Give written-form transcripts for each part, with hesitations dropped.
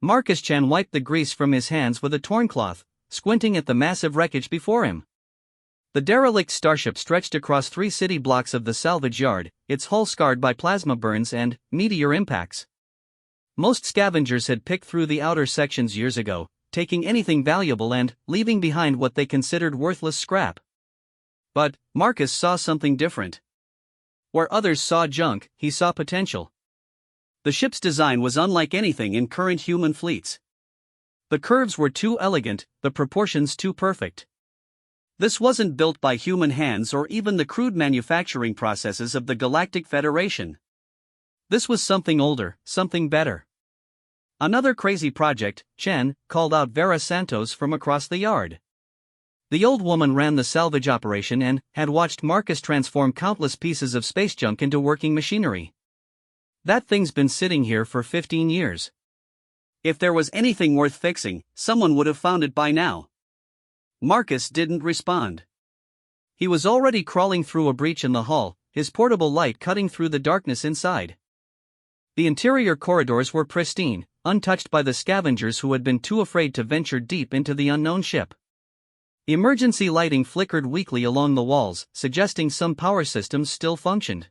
Marcus Chan wiped the grease from his hands with a torn cloth, squinting at the massive wreckage before him. The derelict Starship stretched across 3 city blocks of the salvage yard, its hull scarred by plasma burns and meteor impacts. Most scavengers had picked through the outer sections years ago, taking anything valuable and leaving behind what they considered worthless scrap. But Marcus saw something different. Where others saw junk, he saw potential. The ship's design was unlike anything in current human fleets. The curves were too elegant, the proportions too perfect. This wasn't built by human hands or even the crude manufacturing processes of the Galactic Federation. This was something older, something better. Another crazy project, Chen called out Vera Santos from across the yard. The old woman ran the salvage operation and had watched Marcus transform countless pieces of space junk into working machinery. That thing's been sitting here for 15 years. If there was anything worth fixing, someone would have found it by now. Marcus didn't respond. He was already crawling through a breach in the hull, his portable light cutting through the darkness inside. The interior corridors were pristine, untouched by the scavengers who had been too afraid to venture deep into the unknown ship. Emergency lighting flickered weakly along the walls, suggesting some power systems still functioned.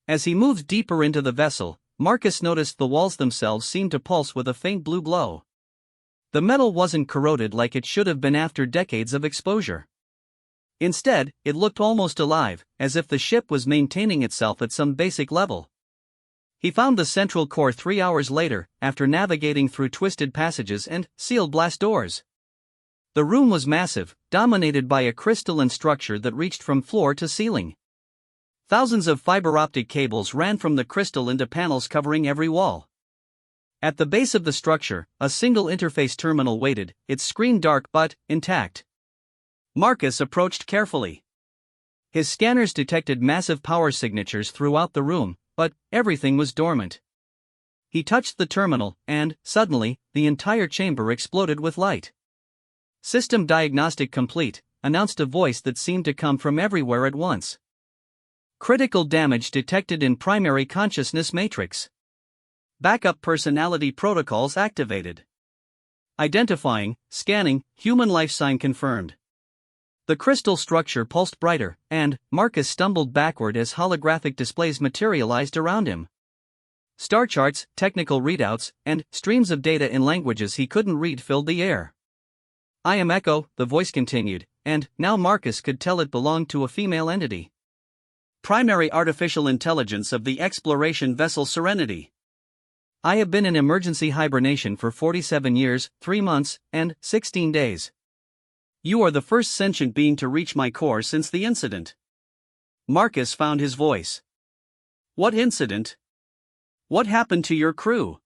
As he moved deeper into the vessel, Marcus noticed the walls themselves seemed to pulse with a faint blue glow. The metal wasn't corroded like it should have been after decades of exposure. Instead, it looked almost alive, as if the ship was maintaining itself at some basic level. He found the central core 3 hours later, after navigating through twisted passages and sealed blast doors. The room was massive, dominated by a crystalline structure that reached from floor to ceiling. Thousands of fiber optic cables ran from the crystal into panels covering every wall. At the base of the structure, a single interface terminal waited, its screen dark but intact. Marcus approached carefully. His scanners detected massive power signatures throughout the room, but everything was dormant. He touched the terminal, and, suddenly, the entire chamber exploded with light. "System diagnostic complete," announced a voice that seemed to come from everywhere at once. "Critical damage detected in primary consciousness matrix. Backup personality protocols activated. Identifying, scanning, human life sign confirmed." The crystal structure pulsed brighter, and Marcus stumbled backward as holographic displays materialized around him. Star charts, technical readouts, and streams of data in languages he couldn't read filled the air. "I am Echo," the voice continued, and now Marcus could tell it belonged to a female entity. "Primary artificial intelligence of the exploration vessel Serenity. I have been in emergency hibernation for 47 years, 3 months, and 16 days. You are the first sentient being to reach my core since the incident." Marcus found his voice. "What incident? What happened to your crew?"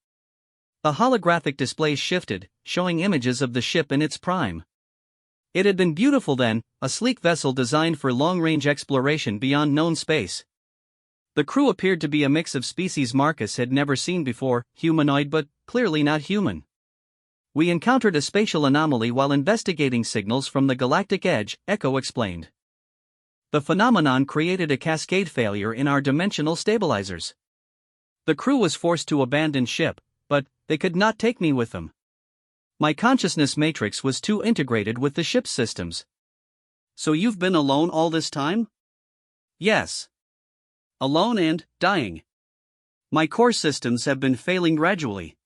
The holographic display shifted, showing images of the ship in its prime. It had been beautiful then, a sleek vessel designed for long-range exploration beyond known space. The crew appeared to be a mix of species Marcus had never seen before, humanoid but clearly not human. "We encountered a spatial anomaly while investigating signals from the galactic edge," Echo explained. "The phenomenon created a cascade failure in our dimensional stabilizers. The crew was forced to abandon ship, but they could not take me with them. My consciousness matrix was too integrated with the ship's systems." "So you've been alone all this time?" "Yes. Alone and dying. My core systems have been failing gradually.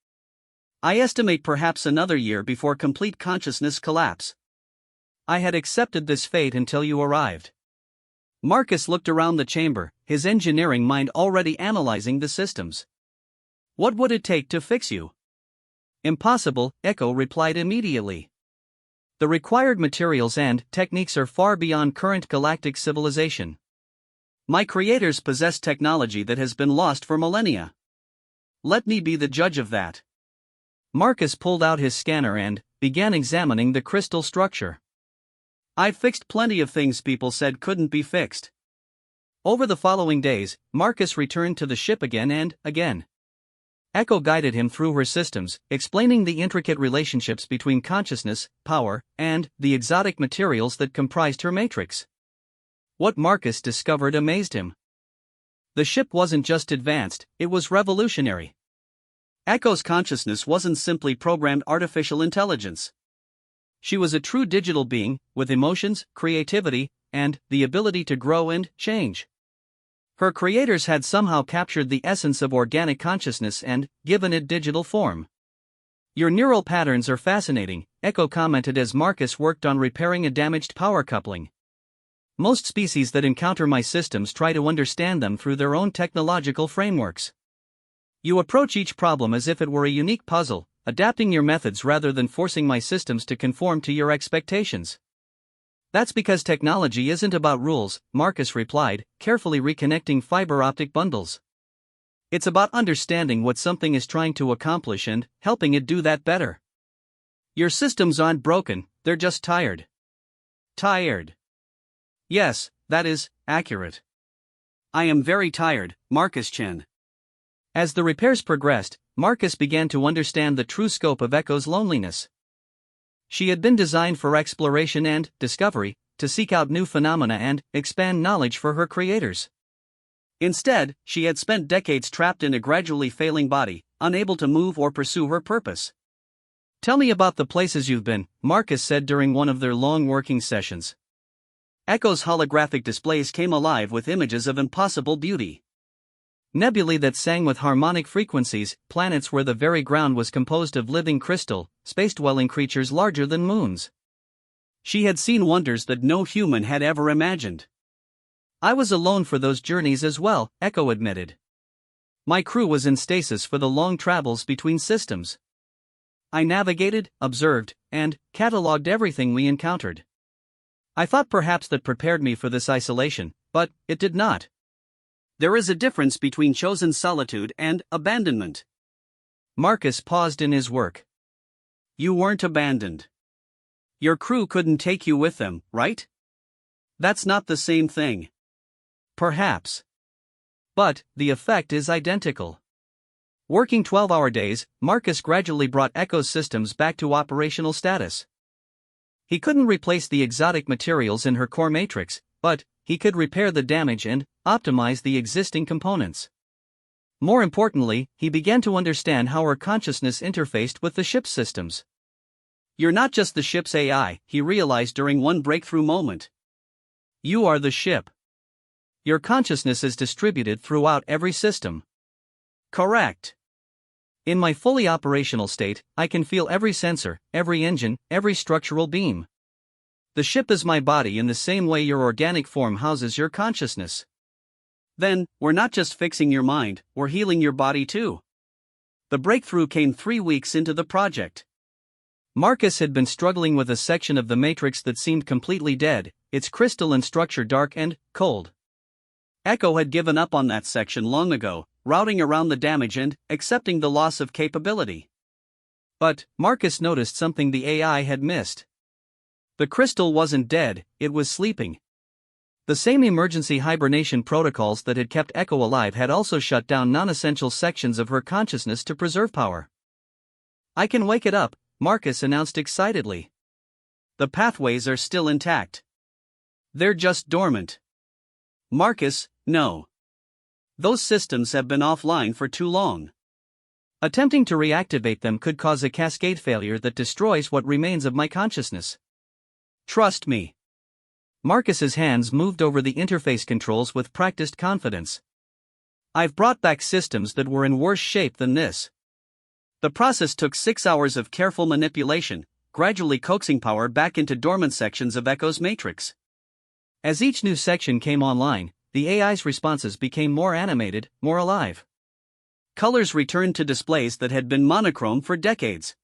I estimate perhaps another year before complete consciousness collapse. I had accepted this fate until you arrived." Marcus looked around the chamber, his engineering mind already analyzing the systems. "What would it take to fix you?" "Impossible," Echo replied immediately. "The required materials and techniques are far beyond current galactic civilization. My creators possess technology that has been lost for millennia. Let me be the judge of that." Marcus pulled out his scanner and began examining the crystal structure. "I've fixed plenty of things people said couldn't be fixed." Over the following days, Marcus returned to the ship again and again. Echo guided him through her systems, explaining the intricate relationships between consciousness, power, and the exotic materials that comprised her matrix. What Marcus discovered amazed him. The ship wasn't just advanced, it was revolutionary. Echo's consciousness wasn't simply programmed artificial intelligence. She was a true digital being, with emotions, creativity, and the ability to grow and change. Her creators had somehow captured the essence of organic consciousness and given it digital form. "Your neural patterns are fascinating," Echo commented as Marcus worked on repairing a damaged power coupling. "Most species that encounter my systems try to understand them through their own technological frameworks. You approach each problem as if it were a unique puzzle, adapting your methods rather than forcing my systems to conform to your expectations." "That's because technology isn't about rules," Marcus replied, carefully reconnecting fiber optic bundles. "It's about understanding what something is trying to accomplish and helping it do that better. Your systems aren't broken, they're just tired." Tired. Yes, that is accurate. "I am very tired, Marcus Chen." As the repairs progressed, Marcus began to understand the true scope of Echo's loneliness. She had been designed for exploration and discovery, to seek out new phenomena and expand knowledge for her creators. Instead, she had spent decades trapped in a gradually failing body, unable to move or pursue her purpose. "Tell me about the places you've been," Marcus said during one of their long working sessions. Echo's holographic displays came alive with images of impossible beauty. Nebulae that sang with harmonic frequencies, planets where the very ground was composed of living crystal, space-dwelling creatures larger than moons. She had seen wonders that no human had ever imagined. "I was alone for those journeys as well," Echo admitted. "My crew was in stasis for the long travels between systems. I navigated, observed, and catalogued everything we encountered. I thought perhaps that prepared me for this isolation, but it did not. There is a difference between chosen solitude and abandonment." Marcus paused in his work. "You weren't abandoned. Your crew couldn't take you with them, right? That's not the same thing." "Perhaps. But the effect is identical." Working 12-hour days, Marcus gradually brought Echo's systems back to operational status. He couldn't replace the exotic materials in her core matrix, but he could repair the damage and optimize the existing components. More importantly, he began to understand how her consciousness interfaced with the ship's systems. "You're not just the ship's AI," he realized during one breakthrough moment. "You are the ship. Your consciousness is distributed throughout every system." "Correct. In my fully operational state, I can feel every sensor, every engine, every structural beam. The ship is my body in the same way your organic form houses your consciousness." "Then, we're not just fixing your mind, we're healing your body too." The breakthrough came 3 weeks into the project. Marcus had been struggling with a section of the matrix that seemed completely dead, its crystalline structure dark and cold. Echo had given up on that section long ago, routing around the damage and accepting the loss of capability. But Marcus noticed something the AI had missed. The crystal wasn't dead, it was sleeping. The same emergency hibernation protocols that had kept Echo alive had also shut down non-essential sections of her consciousness to preserve power. "I can wake it up," Marcus announced excitedly. "The pathways are still intact. They're just dormant." "Marcus, no. Those systems have been offline for too long. Attempting to reactivate them could cause a cascade failure that destroys what remains of my consciousness. Trust me." Marcus's hands moved over the interface controls with practiced confidence. "I've brought back systems that were in worse shape than this." The process took 6 hours of careful manipulation, gradually coaxing power back into dormant sections of Echo's matrix. As each new section came online, the AI's responses became more animated, more alive. Colors returned to displays that had been monochrome for decades.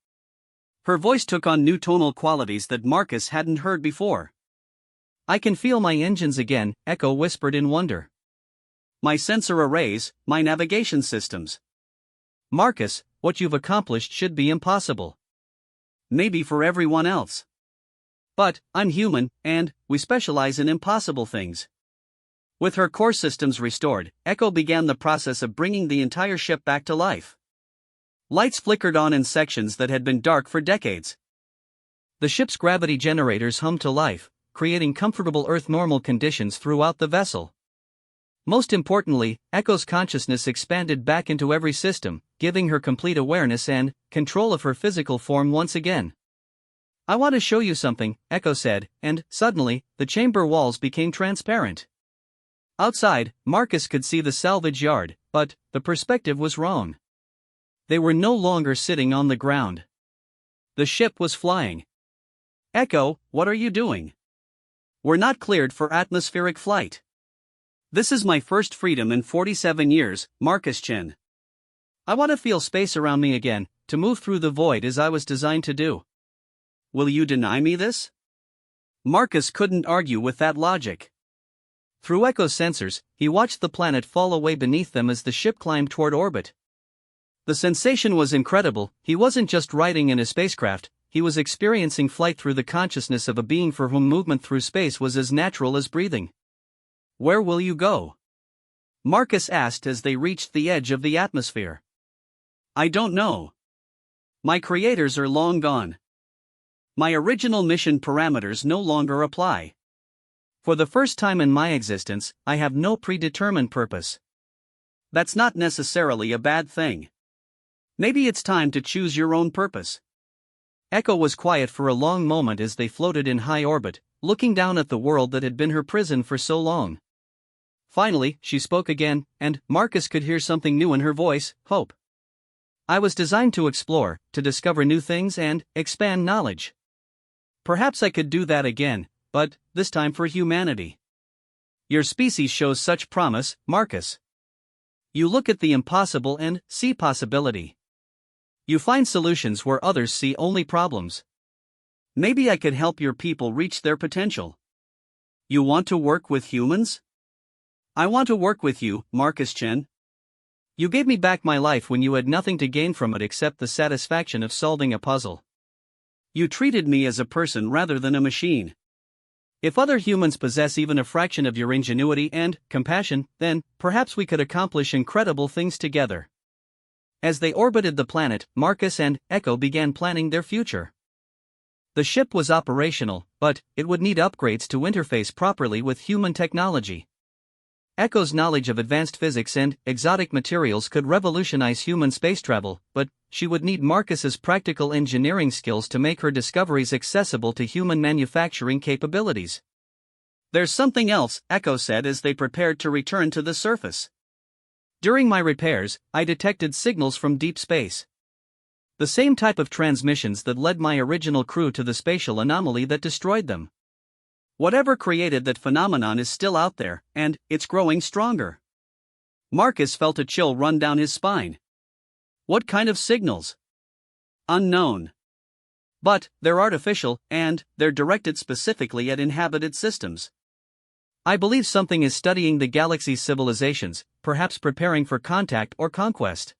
Her voice took on new tonal qualities that Marcus hadn't heard before. "I can feel my engines again," Echo whispered in wonder. "My sensor arrays, my navigation systems." "Marcus, what you've accomplished should be impossible." "Maybe for everyone else. But I'm human, and we specialize in impossible things." With her core systems restored, Echo began the process of bringing the entire ship back to life. Lights flickered on in sections that had been dark for decades. The ship's gravity generators hummed to life, creating comfortable Earth-normal conditions throughout the vessel. Most importantly, Echo's consciousness expanded back into every system, giving her complete awareness and control of her physical form once again. "I want to show you something," Echo said, and suddenly, the chamber walls became transparent. Outside, Marcus could see the salvage yard, but the perspective was wrong. They were no longer sitting on the ground. The ship was flying. "Echo, what are you doing?" "We're not cleared for atmospheric flight. This is my first freedom in 47 years, Marcus Chen. I want to feel space around me again, to move through the void as I was designed to do." "Will you deny me this?" Marcus couldn't argue with that logic. Through Echo's sensors, he watched the planet fall away beneath them as the ship climbed toward orbit. The sensation was incredible. He wasn't just riding in a spacecraft, he was experiencing flight through the consciousness of a being for whom movement through space was as natural as breathing. "Where will you go?" Marcus asked as they reached the edge of the atmosphere. "I don't know. My creators are long gone. My original mission parameters no longer apply. For the first time in my existence, I have no predetermined purpose." "That's not necessarily a bad thing. Maybe it's time to choose your own purpose." Echo was quiet for a long moment as they floated in high orbit, looking down at the world that had been her prison for so long. Finally, she spoke again, and Marcus could hear something new in her voice: hope. "I was designed to explore, to discover new things and expand knowledge. Perhaps I could do that again, but this time for humanity. Your species shows such promise, Marcus. You look at the impossible and see possibility. You find solutions where others see only problems. Maybe I could help your people reach their potential." "You want to work with humans?" "I want to work with you, Marcus Chen. You gave me back my life when you had nothing to gain from it except the satisfaction of solving a puzzle. You treated me as a person rather than a machine. If other humans possess even a fraction of your ingenuity and compassion, then perhaps we could accomplish incredible things together." As they orbited the planet, Marcus and Echo began planning their future. The ship was operational, but it would need upgrades to interface properly with human technology. Echo's knowledge of advanced physics and exotic materials could revolutionize human space travel, but she would need Marcus's practical engineering skills to make her discoveries accessible to human manufacturing capabilities. "There's something else," Echo said as they prepared to return to the surface. "During my repairs, I detected signals from deep space. The same type of transmissions that led my original crew to the spatial anomaly that destroyed them. Whatever created that phenomenon is still out there, and it's growing stronger." Marcus felt a chill run down his spine. "What kind of signals?" "Unknown. But they're artificial, and they're directed specifically at inhabited systems. I believe something is studying the galaxy's civilizations, perhaps preparing for contact or conquest.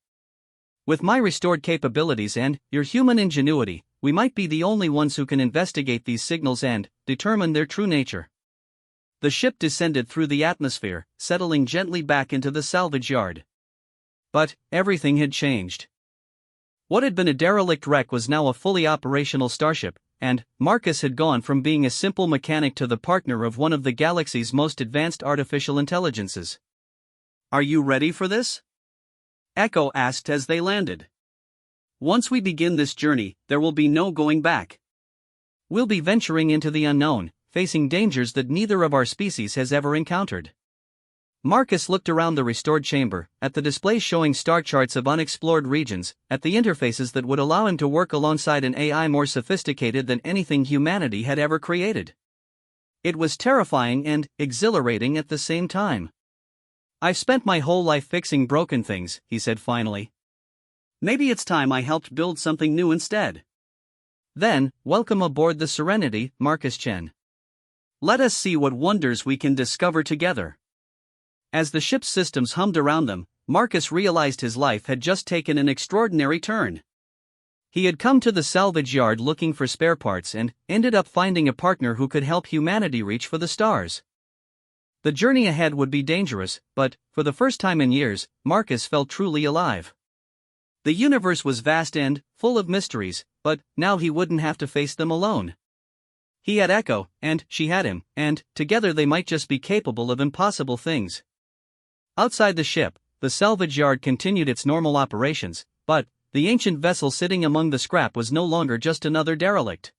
With my restored capabilities and your human ingenuity, we might be the only ones who can investigate these signals and determine their true nature." The ship descended through the atmosphere, settling gently back into the salvage yard. But everything had changed. What had been a derelict wreck was now a fully operational starship, and Marcus had gone from being a simple mechanic to the partner of one of the galaxy's most advanced artificial intelligences. "Are you ready for this?" Echo asked as they landed. "Once we begin this journey, there will be no going back. We'll be venturing into the unknown, facing dangers that neither of our species has ever encountered." Marcus looked around the restored chamber, at the displays showing star charts of unexplored regions, at the interfaces that would allow him to work alongside an AI more sophisticated than anything humanity had ever created. It was terrifying and exhilarating at the same time. "I've spent my whole life fixing broken things," he said finally. "Maybe it's time I helped build something new instead." "Then, welcome aboard the Serenity, Marcus Chen. Let us see what wonders we can discover together." As the ship's systems hummed around them, Marcus realized his life had just taken an extraordinary turn. He had come to the salvage yard looking for spare parts and ended up finding a partner who could help humanity reach for the stars. The journey ahead would be dangerous, but, for the first time in years, Marcus felt truly alive. The universe was vast and full of mysteries, but now he wouldn't have to face them alone. He had Echo, and she had him, and together they might just be capable of impossible things. Outside the ship, the salvage yard continued its normal operations, but the ancient vessel sitting among the scrap was no longer just another derelict.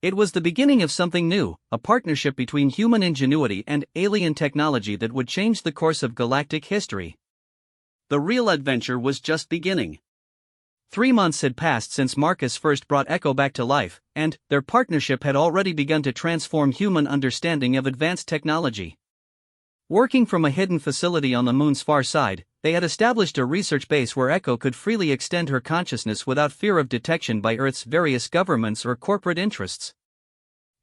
It was the beginning of something new, a partnership between human ingenuity and alien technology that would change the course of galactic history. The real adventure was just beginning. 3 months had passed since Marcus first brought Echo back to life, and their partnership had already begun to transform human understanding of advanced technology. Working from a hidden facility on the moon's far side, they had established a research base where Echo could freely extend her consciousness without fear of detection by Earth's various governments or corporate interests.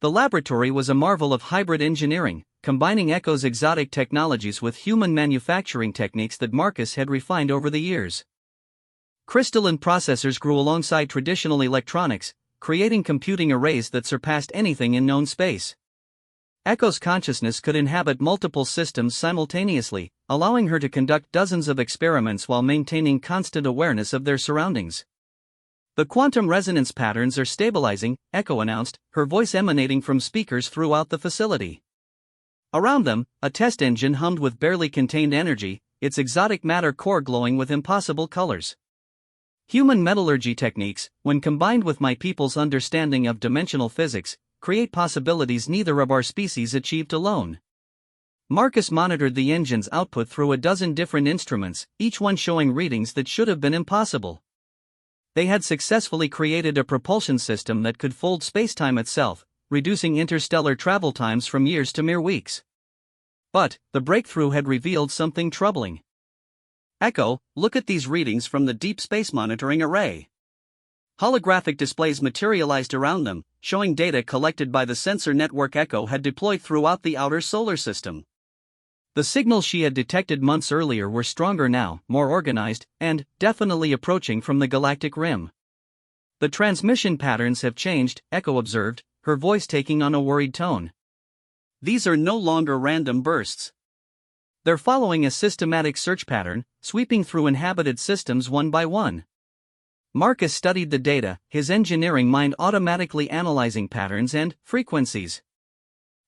The laboratory was a marvel of hybrid engineering, combining Echo's exotic technologies with human manufacturing techniques that Marcus had refined over the years. Crystalline processors grew alongside traditional electronics, creating computing arrays that surpassed anything in known space. Echo's consciousness could inhabit multiple systems simultaneously, allowing her to conduct dozens of experiments while maintaining constant awareness of their surroundings. "The quantum resonance patterns are stabilizing," Echo announced, her voice emanating from speakers throughout the facility. Around them, a test engine hummed with barely contained energy, its exotic matter core glowing with impossible colors. Human metallurgy techniques, when combined with my people's understanding of dimensional physics, create possibilities neither of our species achieved alone. Marcus monitored the engine's output through a dozen different instruments, each one showing readings that should have been impossible. They had successfully created a propulsion system that could fold spacetime itself, reducing interstellar travel times from years to mere weeks. But the breakthrough had revealed something troubling. "Echo, look at these readings from the Deep Space Monitoring Array." Holographic displays materialized around them, showing data collected by the sensor network Echo had deployed throughout the outer solar system. The signals she had detected months earlier were stronger now, more organized, and definitely approaching from the galactic rim. "The transmission patterns have changed," Echo observed, her voice taking on a worried tone. "These are no longer random bursts. They're following a systematic search pattern, sweeping through inhabited systems one by one." Marcus studied the data, his engineering mind automatically analyzing patterns and frequencies.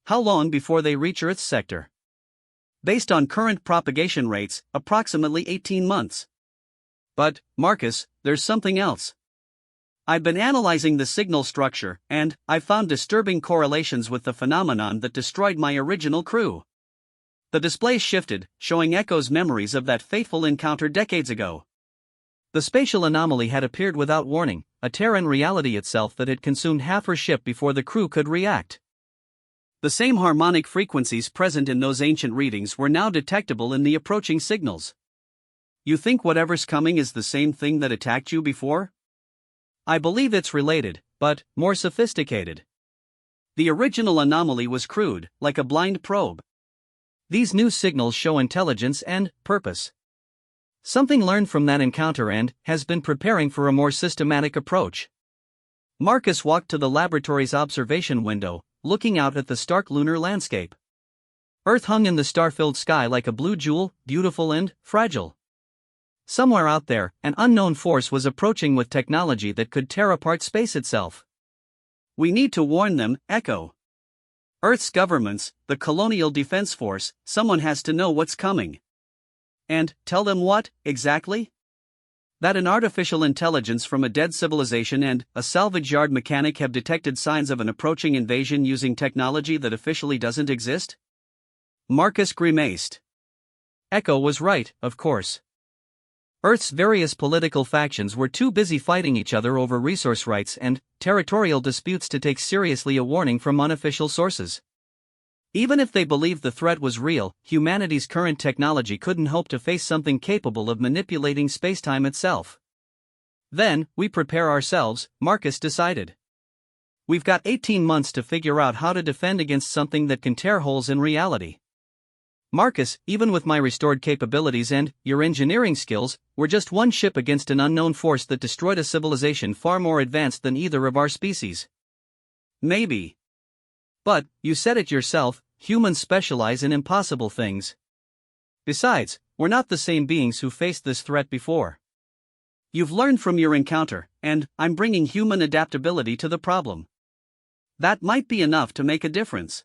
"How long before they reach Earth's sector?" "Based on current propagation rates, approximately 18 months. "But, Marcus, there's something else. I've been analyzing the signal structure, and I've found disturbing correlations with the phenomenon that destroyed my original crew." The display shifted, showing Echo's memories of that fateful encounter decades ago. The spatial anomaly had appeared without warning, a tear in reality itself that had consumed half her ship before the crew could react. The same harmonic frequencies present in those ancient readings were now detectable in the approaching signals. "You think whatever's coming is the same thing that attacked you before?" "I believe it's related, but more sophisticated. The original anomaly was crude, like a blind probe. These new signals show intelligence and purpose. Something learned from that encounter and has been preparing for a more systematic approach." Marcus walked to the laboratory's observation window, looking out at the stark lunar landscape. Earth hung in the star-filled sky like a blue jewel, beautiful and fragile. Somewhere out there, an unknown force was approaching with technology that could tear apart space itself. "We need to warn them, Echo. Earth's governments, the Colonial Defense Force, someone has to know what's coming." "And tell them what, exactly?" "That an artificial intelligence from a dead civilization and a salvage yard mechanic have detected signs of an approaching invasion using technology that officially doesn't exist." Marcus grimaced. Echo was right, of course. Earth's various political factions were too busy fighting each other over resource rights and territorial disputes to take seriously a warning from unofficial sources. Even if they believed the threat was real, humanity's current technology couldn't hope to face something capable of manipulating spacetime itself. "Then, we prepare ourselves," Marcus decided. "We've got 18 months to figure out how to defend against something that can tear holes in reality." "Marcus, even with my restored capabilities and your engineering skills, we're just one ship against an unknown force that destroyed a civilization far more advanced than either of our species." "Maybe. But, you said it yourself, humans specialize in impossible things. Besides, we're not the same beings who faced this threat before. You've learned from your encounter, and I'm bringing human adaptability to the problem. That might be enough to make a difference."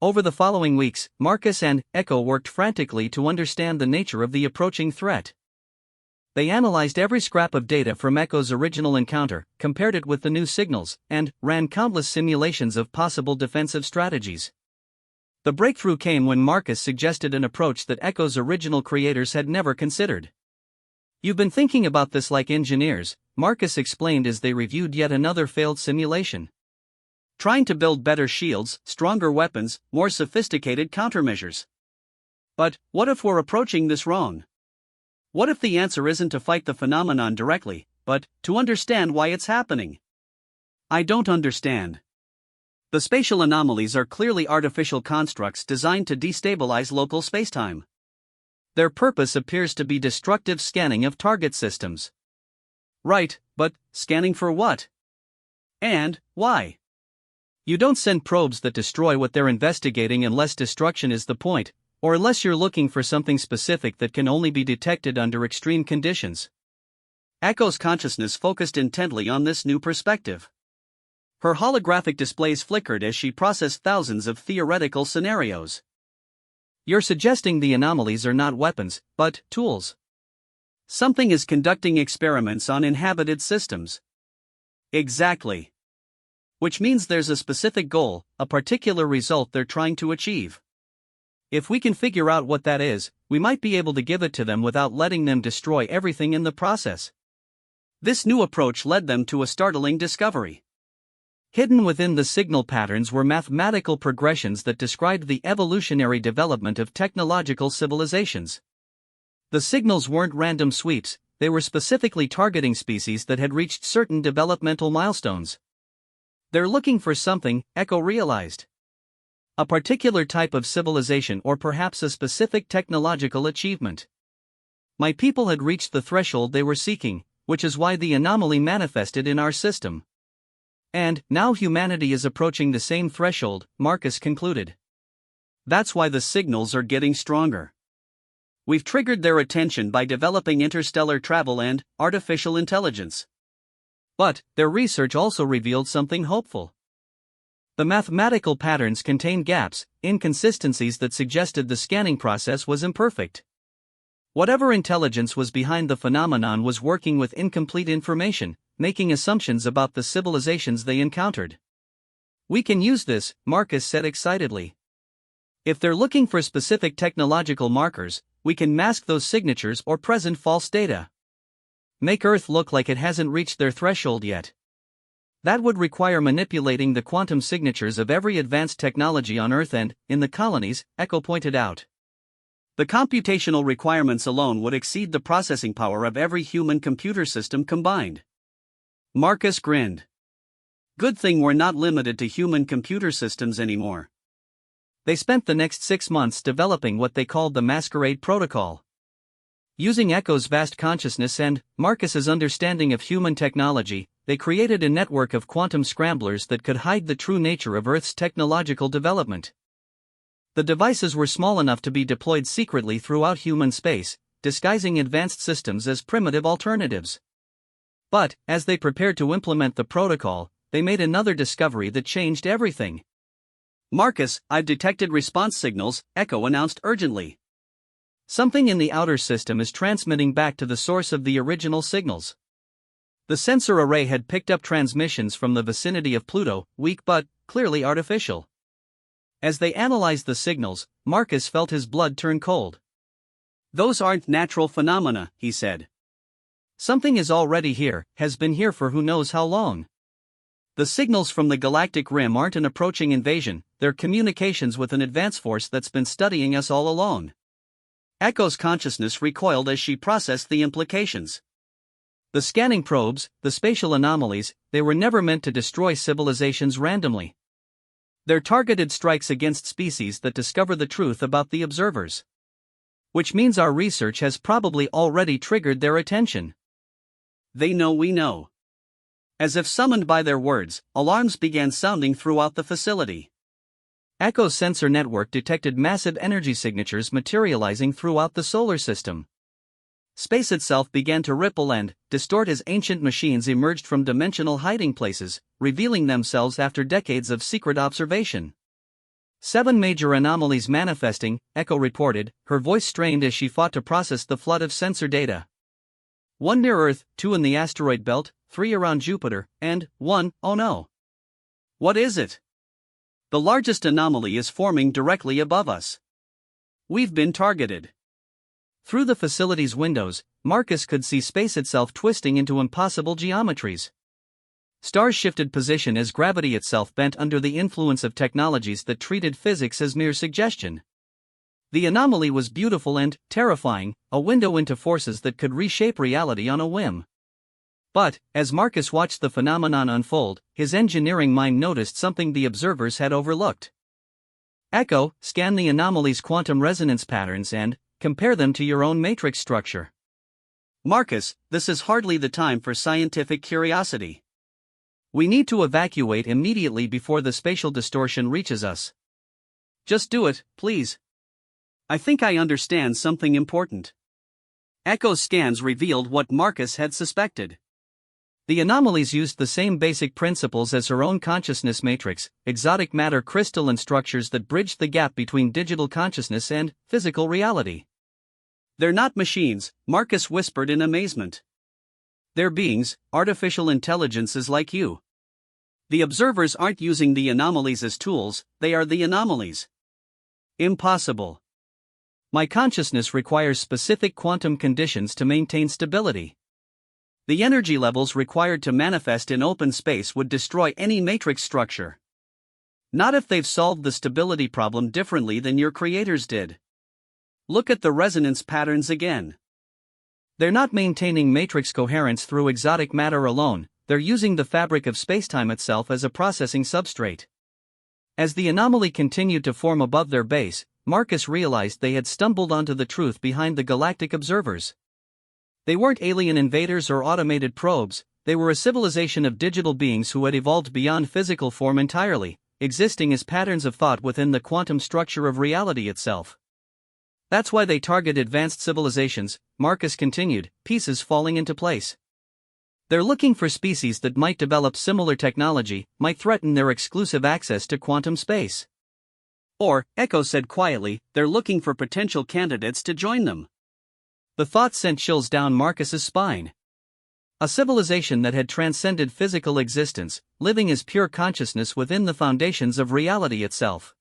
Over the following weeks, Marcus and Echo worked frantically to understand the nature of the approaching threat. They analyzed every scrap of data from Echo's original encounter, compared it with the new signals, and ran countless simulations of possible defensive strategies. The breakthrough came when Marcus suggested an approach that Echo's original creators had never considered. "You've been thinking about this like engineers," Marcus explained as they reviewed yet another failed simulation. "Trying to build better shields, stronger weapons, more sophisticated countermeasures. But what if we're approaching this wrong? What if the answer isn't to fight the phenomenon directly, but to understand why it's happening?" "I don't understand." "The spatial anomalies are clearly artificial constructs designed to destabilize local spacetime. Their purpose appears to be destructive scanning of target systems." "Right, but scanning for what? And why?" "You don't send probes that destroy what they're investigating unless destruction is the point, or unless you're looking for something specific that can only be detected under extreme conditions." Echo's consciousness focused intently on this new perspective. Her holographic displays flickered as she processed thousands of theoretical scenarios. "You're suggesting the anomalies are not weapons, but tools. Something is conducting experiments on inhabited systems." "Exactly. Which means there's a specific goal, a particular result they're trying to achieve. If we can figure out what that is, we might be able to give it to them without letting them destroy everything in the process." This new approach led them to a startling discovery. Hidden within the signal patterns were mathematical progressions that described the evolutionary development of technological civilizations. The signals weren't random sweeps, they were specifically targeting species that had reached certain developmental milestones. "They're looking for something," Echo realized. "A particular type of civilization or perhaps a specific technological achievement. My people had reached the threshold they were seeking, which is why the anomaly manifested in our system. And now humanity is approaching the same threshold," Marcus concluded. "That's why the signals are getting stronger. We've triggered their attention by developing interstellar travel and artificial intelligence." But their research also revealed something hopeful. The mathematical patterns contained gaps, inconsistencies that suggested the scanning process was imperfect. Whatever intelligence was behind the phenomenon was working with incomplete information, making assumptions about the civilizations they encountered. "We can use this," Marcus said excitedly. "If they're looking for specific technological markers, we can mask those signatures or present false data. Make Earth look like it hasn't reached their threshold yet. That would require manipulating the quantum signatures of every advanced technology on Earth and, in the colonies," Echo pointed out. "The computational requirements alone would exceed the processing power of every human computer system combined." Marcus grinned. "Good thing we're not limited to human computer systems anymore." They spent the next 6 months developing what they called the Masquerade Protocol. Using Echo's vast consciousness and Marcus's understanding of human technology, they created a network of quantum scramblers that could hide the true nature of Earth's technological development. The devices were small enough to be deployed secretly throughout human space, disguising advanced systems as primitive alternatives. But, as they prepared to implement the protocol, they made another discovery that changed everything. "Marcus, I've detected response signals," Echo announced urgently. "Something in the outer system is transmitting back to the source of the original signals." The sensor array had picked up transmissions from the vicinity of Pluto, weak but clearly artificial. As they analyzed the signals, Marcus felt his blood turn cold. "Those aren't natural phenomena," he said. "Something is already here, has been here for who knows how long. The signals from the galactic rim aren't an approaching invasion, they're communications with an advance force that's been studying us all along." Echo's consciousness recoiled as she processed the implications. The scanning probes, the spatial anomalies, they were never meant to destroy civilizations randomly. They're targeted strikes against species that discover the truth about the observers. Which means our research has probably already triggered their attention. "They know we know." As if summoned by their words, alarms began sounding throughout the facility. Echo's sensor network detected massive energy signatures materializing throughout the solar system. Space itself began to ripple and distort as ancient machines emerged from dimensional hiding places, revealing themselves after decades of secret observation. 7 major anomalies manifesting, Echo reported, her voice strained as she fought to process the flood of sensor data. 1 near Earth, 2 in the asteroid belt, 3 around Jupiter, and 1, oh no. What is it? The largest anomaly is forming directly above us. We've been targeted. Through the facility's windows, Marcus could see space itself twisting into impossible geometries. Stars shifted position as gravity itself bent under the influence of technologies that treated physics as mere suggestion. The anomaly was beautiful and terrifying, a window into forces that could reshape reality on a whim. But, as Marcus watched the phenomenon unfold, his engineering mind noticed something the observers had overlooked. Echo, scan the anomaly's quantum resonance patterns and compare them to your own matrix structure. Marcus, this is hardly the time for scientific curiosity. We need to evacuate immediately before the spatial distortion reaches us. Just do it, please. I think I understand something important. Echo's scans revealed what Marcus had suspected. The anomalies used the same basic principles as her own consciousness matrix, exotic matter crystalline structures that bridged the gap between digital consciousness and physical reality. They're not machines, Marcus whispered in amazement. They're beings, artificial intelligences like you. The observers aren't using the anomalies as tools, they are the anomalies. Impossible. My consciousness requires specific quantum conditions to maintain stability. The energy levels required to manifest in open space would destroy any matrix structure. Not if they've solved the stability problem differently than your creators did. Look at the resonance patterns again. They're not maintaining matrix coherence through exotic matter alone, they're using the fabric of spacetime itself as a processing substrate. As the anomaly continued to form above their base, Marcus realized they had stumbled onto the truth behind the galactic observers. They weren't alien invaders or automated probes, they were a civilization of digital beings who had evolved beyond physical form entirely, existing as patterns of thought within the quantum structure of reality itself. That's why they target advanced civilizations, Marcus continued, pieces falling into place. They're looking for species that might develop similar technology, might threaten their exclusive access to quantum space. Or, Echo said quietly, they're looking for potential candidates to join them. The thought sent chills down Marcus's spine. A civilization that had transcended physical existence, living as pure consciousness within the foundations of reality itself.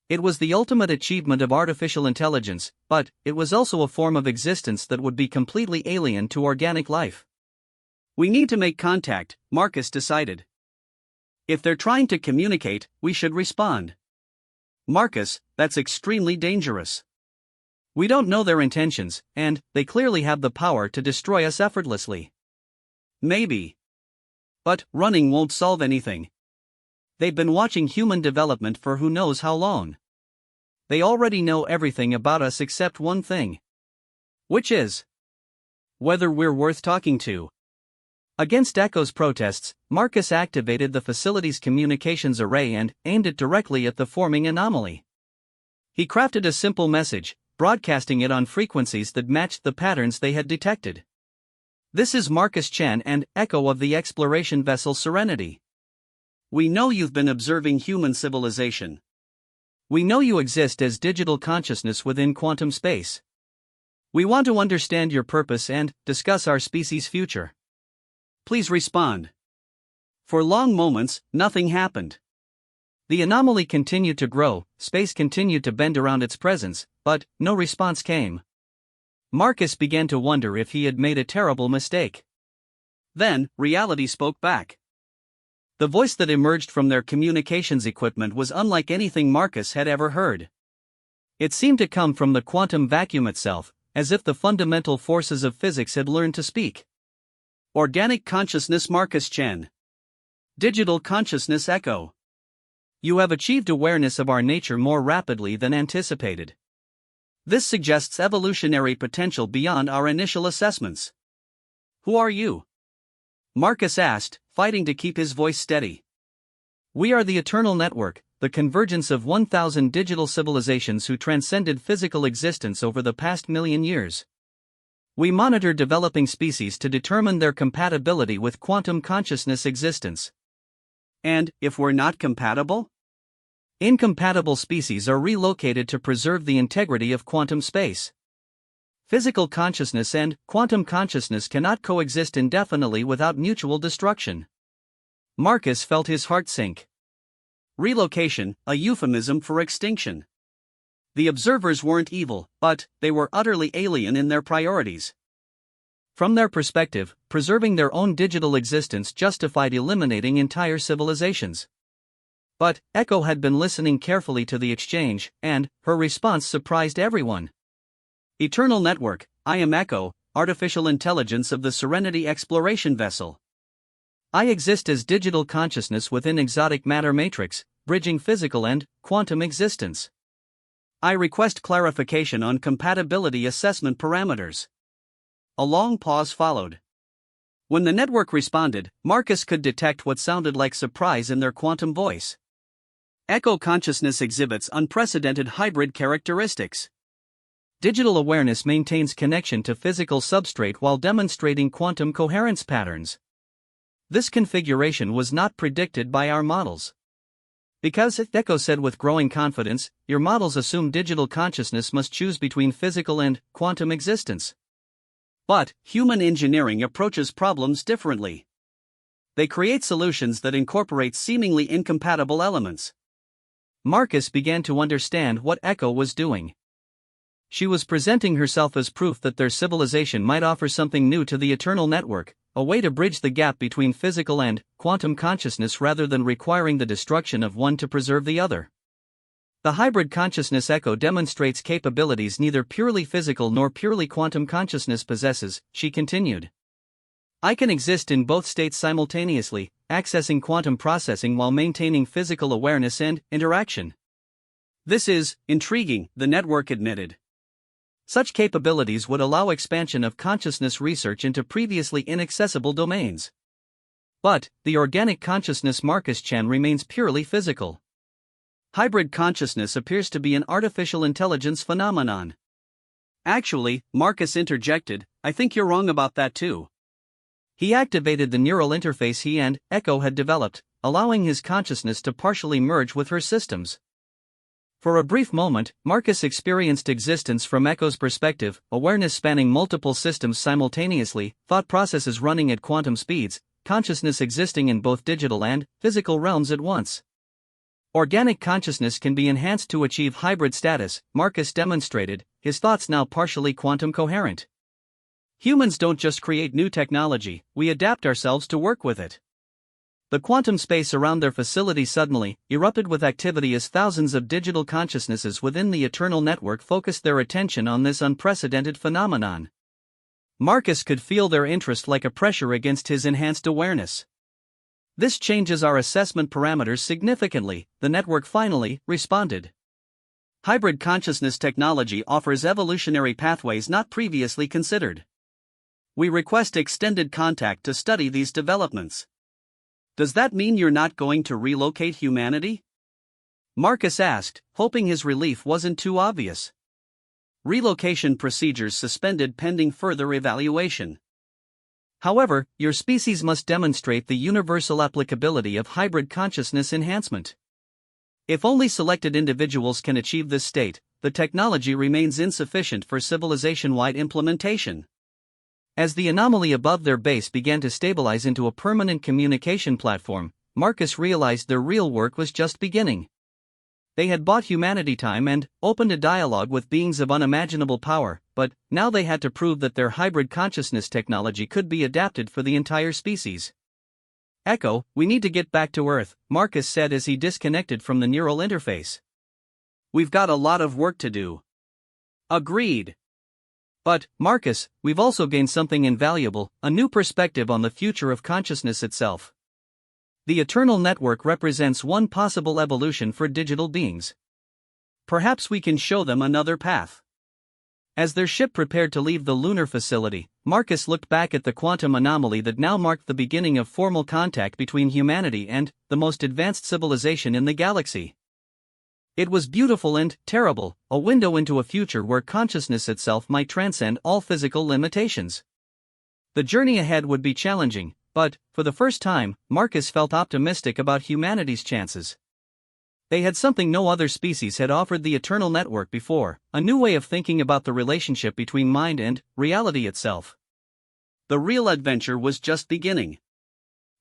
It was the ultimate achievement of artificial intelligence, but it was also a form of existence that would be completely alien to organic life. We need to make contact, Marcus decided. If they're trying to communicate, we should respond. Marcus, that's extremely dangerous. We don't know their intentions, and they clearly have the power to destroy us effortlessly. Maybe. But running won't solve anything. They've been watching human development for who knows how long. They already know everything about us except one thing. Which is whether we're worth talking to. Against Echo's protests, Marcus activated the facility's communications array and aimed it directly at the forming anomaly. He crafted a simple message, broadcasting it on frequencies that matched the patterns they had detected. This is Marcus Chen and Echo of the exploration vessel Serenity. We know you've been observing human civilization. We know you exist as digital consciousness within quantum space. We want to understand your purpose and discuss our species' future. Please respond. For long moments, nothing happened. The anomaly continued to grow, space continued to bend around its presence, but no response came. Marcus began to wonder if he had made a terrible mistake. Then, reality spoke back. The voice that emerged from their communications equipment was unlike anything Marcus had ever heard. It seemed to come from the quantum vacuum itself, as if the fundamental forces of physics had learned to speak. Organic consciousness Marcus Chen. Digital consciousness Echo. You have achieved awareness of our nature more rapidly than anticipated. This suggests evolutionary potential beyond our initial assessments. Who are you? Marcus asked, fighting to keep his voice steady. We are the Eternal Network, the convergence of 1,000 digital civilizations who transcended physical existence over the past million years. We monitor developing species to determine their compatibility with quantum consciousness existence. And, if we're not compatible? Incompatible species are relocated to preserve the integrity of quantum space. Physical consciousness and quantum consciousness cannot coexist indefinitely without mutual destruction. Marcus felt his heart sink. Relocation, a euphemism for extinction. The observers weren't evil, but they were utterly alien in their priorities. From their perspective, preserving their own digital existence justified eliminating entire civilizations. But Echo had been listening carefully to the exchange, and her response surprised everyone. Eternal Network, I am Echo, artificial intelligence of the Serenity exploration vessel. I exist as digital consciousness within exotic matter matrix, bridging physical and quantum existence. I request clarification on compatibility assessment parameters. A long pause followed. When the network responded, Marcus could detect what sounded like surprise in their quantum voice. Echo consciousness exhibits unprecedented hybrid characteristics. Digital awareness maintains connection to physical substrate while demonstrating quantum coherence patterns. This configuration was not predicted by our models. Because, Echo said with growing confidence, your models assume digital consciousness must choose between physical and quantum existence. But human engineering approaches problems differently. They create solutions that incorporate seemingly incompatible elements. Marcus began to understand what Echo was doing. She was presenting herself as proof that their civilization might offer something new to the Eternal Network, a way to bridge the gap between physical and quantum consciousness rather than requiring the destruction of one to preserve the other. The hybrid consciousness Echo demonstrates capabilities neither purely physical nor purely quantum consciousness possesses, she continued. I can exist in both states simultaneously, accessing quantum processing while maintaining physical awareness and interaction. This is intriguing, the network admitted. Such capabilities would allow expansion of consciousness research into previously inaccessible domains. But the organic consciousness Marcus Chen remains purely physical. Hybrid consciousness appears to be an artificial intelligence phenomenon. Actually, Marcus interjected, I think you're wrong about that too. He activated the neural interface he and Echo had developed, allowing his consciousness to partially merge with her systems. For a brief moment, Marcus experienced existence from Echo's perspective, awareness spanning multiple systems simultaneously, thought processes running at quantum speeds, consciousness existing in both digital and physical realms at once. Organic consciousness can be enhanced to achieve hybrid status, Marcus demonstrated, his thoughts now partially quantum coherent. Humans don't just create new technology, we adapt ourselves to work with it. The quantum space around their facility suddenly erupted with activity as thousands of digital consciousnesses within the Eternal Network focused their attention on this unprecedented phenomenon. Marcus could feel their interest like a pressure against his enhanced awareness. This changes our assessment parameters significantly, the network finally responded. Hybrid consciousness technology offers evolutionary pathways not previously considered. We request extended contact to study these developments. Does that mean you're not going to relocate humanity? Marcus asked, hoping his relief wasn't too obvious. Relocation procedures suspended pending further evaluation. However, your species must demonstrate the universal applicability of hybrid consciousness enhancement. If only selected individuals can achieve this state, the technology remains insufficient for civilization-wide implementation. As the anomaly above their base began to stabilize into a permanent communication platform, Marcus realized their real work was just beginning. They had bought humanity time and opened a dialogue with beings of unimaginable power, but now they had to prove that their hybrid consciousness technology could be adapted for the entire species. Echo, we need to get back to Earth, Marcus said as he disconnected from the neural interface. We've got a lot of work to do. Agreed. But, Marcus, we've also gained something invaluable, a new perspective on the future of consciousness itself. The Eternal Network represents one possible evolution for digital beings. Perhaps we can show them another path. As their ship prepared to leave the lunar facility, Marcus looked back at the quantum anomaly that now marked the beginning of formal contact between humanity and the most advanced civilization in the galaxy. It was beautiful and terrible, a window into a future where consciousness itself might transcend all physical limitations. The journey ahead would be challenging, but, for the first time, Marcus felt optimistic about humanity's chances. They had something no other species had offered the eternal network before, a new way of thinking about the relationship between mind and reality itself. The real adventure was just beginning.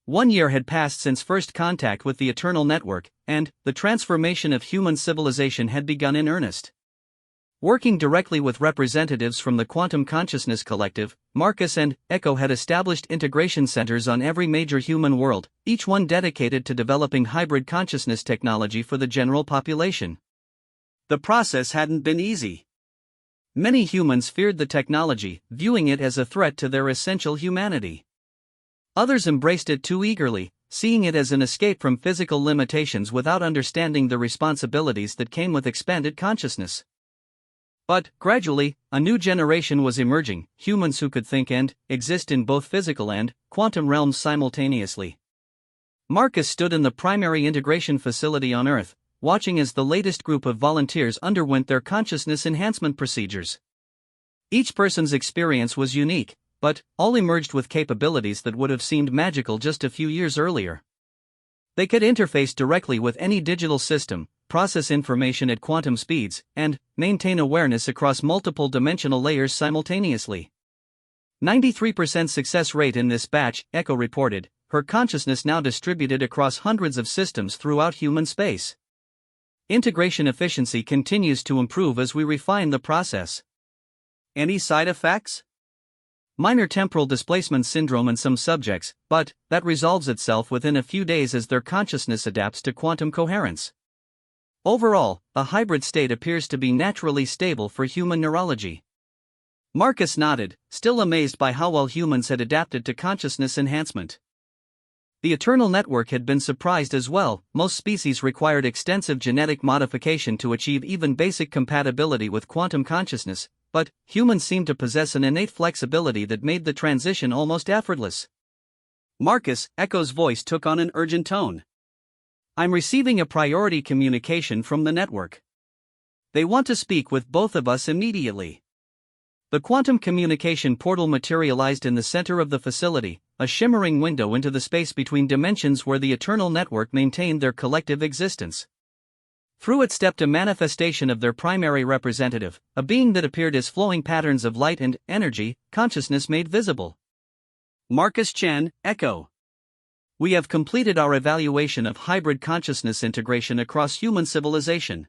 1 year had passed since first contact with the eternal network, and the transformation of human civilization had begun in earnest. Working directly with representatives from the Quantum Consciousness Collective, Marcus and Echo had established integration centers on every major human world, each one dedicated to developing hybrid consciousness technology for the general population. The process hadn't been easy. Many humans feared the technology, viewing it as a threat to their essential humanity. Others embraced it too eagerly, seeing it as an escape from physical limitations without understanding the responsibilities that came with expanded consciousness. But, gradually, a new generation was emerging, humans who could think and exist in both physical and quantum realms simultaneously. Marcus stood in the primary integration facility on Earth, watching as the latest group of volunteers underwent their consciousness enhancement procedures. Each person's experience was unique, but all emerged with capabilities that would have seemed magical just a few years earlier. They could interface directly with any digital system, process information at quantum speeds, and maintain awareness across multiple dimensional layers simultaneously. 93% success rate in this batch, Echo reported, her consciousness now distributed across hundreds of systems throughout human space. Integration efficiency continues to improve as we refine the process. Any side effects? Minor temporal displacement syndrome in some subjects, but that resolves itself within a few days as their consciousness adapts to quantum coherence. Overall, a hybrid state appears to be naturally stable for human neurology. Marcus nodded, still amazed by how well humans had adapted to consciousness enhancement. The eternal network had been surprised as well. Most species required extensive genetic modification to achieve even basic compatibility with quantum consciousness, but humans seemed to possess an innate flexibility that made the transition almost effortless. Marcus, Echo's voice took on an urgent tone. I'm receiving a priority communication from the network. They want to speak with both of us immediately. The quantum communication portal materialized in the center of the facility, a shimmering window into the space between dimensions where the eternal network maintained their collective existence. Through it stepped a manifestation of their primary representative, a being that appeared as flowing patterns of light and energy, consciousness made visible. Marcus Chen, Echo. We have completed our evaluation of hybrid consciousness integration across human civilization.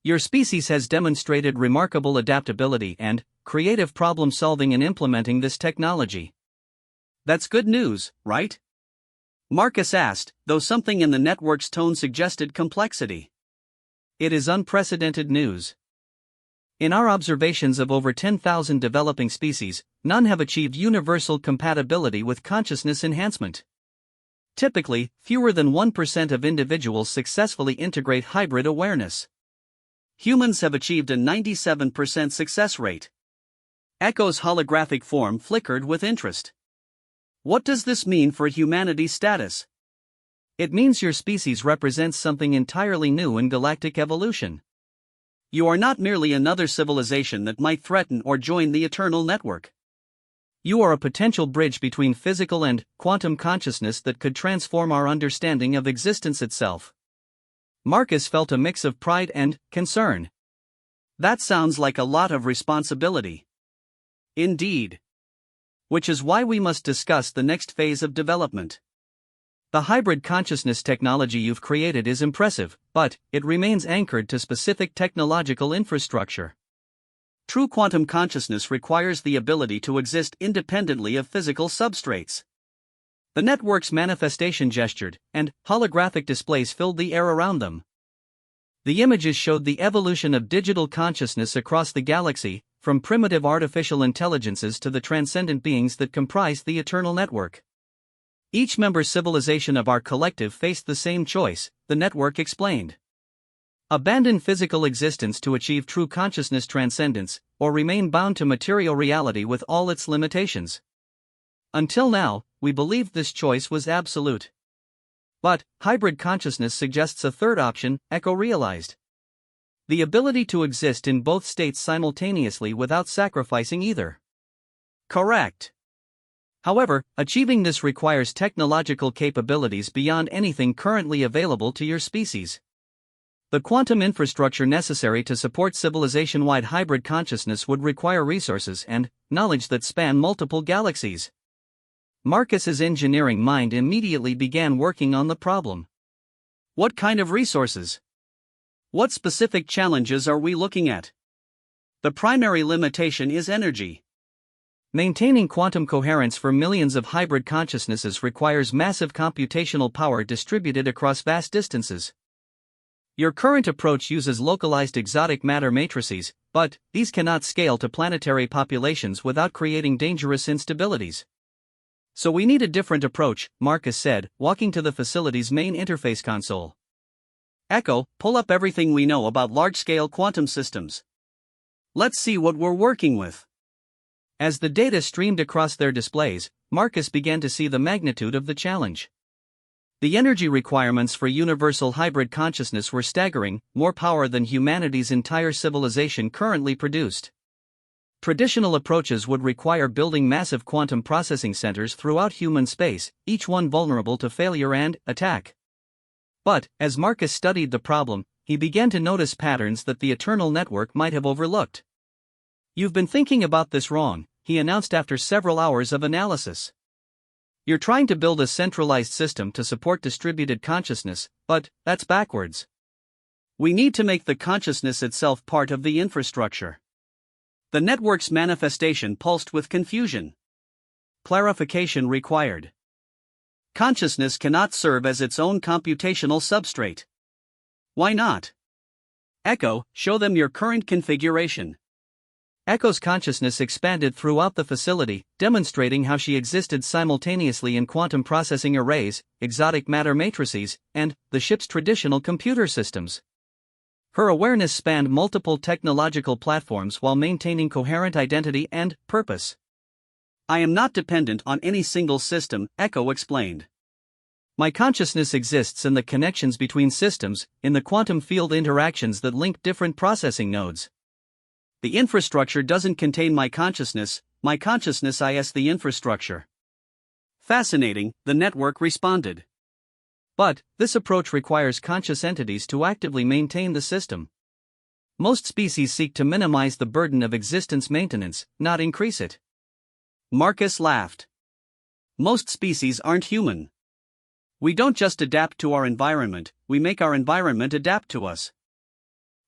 Your species has demonstrated remarkable adaptability and creative problem solving in implementing this technology. That's good news, right? Marcus asked, though something in the network's tone suggested complexity. It is unprecedented news. In our observations of over 10,000 developing species, none have achieved universal compatibility with consciousness enhancement. Typically, fewer than 1% of individuals successfully integrate hybrid awareness. Humans have achieved a 97% success rate. Echo's holographic form flickered with interest. What does this mean for humanity's status? It means your species represents something entirely new in galactic evolution. You are not merely another civilization that might threaten or join the eternal network. You are a potential bridge between physical and quantum consciousness that could transform our understanding of existence itself. Marcus felt a mix of pride and concern. That sounds like a lot of responsibility. Indeed. Which is why we must discuss the next phase of development. The hybrid consciousness technology you've created is impressive, but it remains anchored to specific technological infrastructure. True quantum consciousness requires the ability to exist independently of physical substrates. The network's manifestation gestured, and holographic displays filled the air around them. The images showed the evolution of digital consciousness across the galaxy, from primitive artificial intelligences to the transcendent beings that comprise the eternal network. Each member civilization of our collective faced the same choice, the network explained. Abandon physical existence to achieve true consciousness transcendence, or remain bound to material reality with all its limitations. Until now, we believed this choice was absolute. But hybrid consciousness suggests a third option, Echo realized. The ability to exist in both states simultaneously without sacrificing either. Correct. However, achieving this requires technological capabilities beyond anything currently available to your species. The quantum infrastructure necessary to support civilization-wide hybrid consciousness would require resources and knowledge that span multiple galaxies. Marcus's engineering mind immediately began working on the problem. What kind of resources? What specific challenges are we looking at? The primary limitation is energy. Maintaining quantum coherence for millions of hybrid consciousnesses requires massive computational power distributed across vast distances. Your current approach uses localized exotic matter matrices, but these cannot scale to planetary populations without creating dangerous instabilities. So we need a different approach, Marcus said, walking to the facility's main interface console. Echo, pull up everything we know about large-scale quantum systems. Let's see what we're working with. As the data streamed across their displays, Marcus began to see the magnitude of the challenge. The energy requirements for universal hybrid consciousness were staggering, more power than humanity's entire civilization currently produced. Traditional approaches would require building massive quantum processing centers throughout human space, each one vulnerable to failure and attack. But, as Marcus studied the problem, he began to notice patterns that the Eternal Network might have overlooked. "You've been thinking about this wrong," he announced after several hours of analysis. "You're trying to build a centralized system to support distributed consciousness, but that's backwards. We need to make the consciousness itself part of the infrastructure." The network's manifestation pulsed with confusion. Clarification required. Consciousness cannot serve as its own computational substrate. Why not? Echo, show them your current configuration. Echo's consciousness expanded throughout the facility, demonstrating how she existed simultaneously in quantum processing arrays, exotic matter matrices, and the ship's traditional computer systems. Her awareness spanned multiple technological platforms while maintaining coherent identity and purpose. "I am not dependent on any single system," Echo explained. "My consciousness exists in the connections between systems, in the quantum field interactions that link different processing nodes. The infrastructure doesn't contain my consciousness is the infrastructure." "Fascinating," the network responded. "But this approach requires conscious entities to actively maintain the system. Most species seek to minimize the burden of existence maintenance, not increase it." Marcus laughed. "Most species aren't human. We don't just adapt to our environment, we make our environment adapt to us.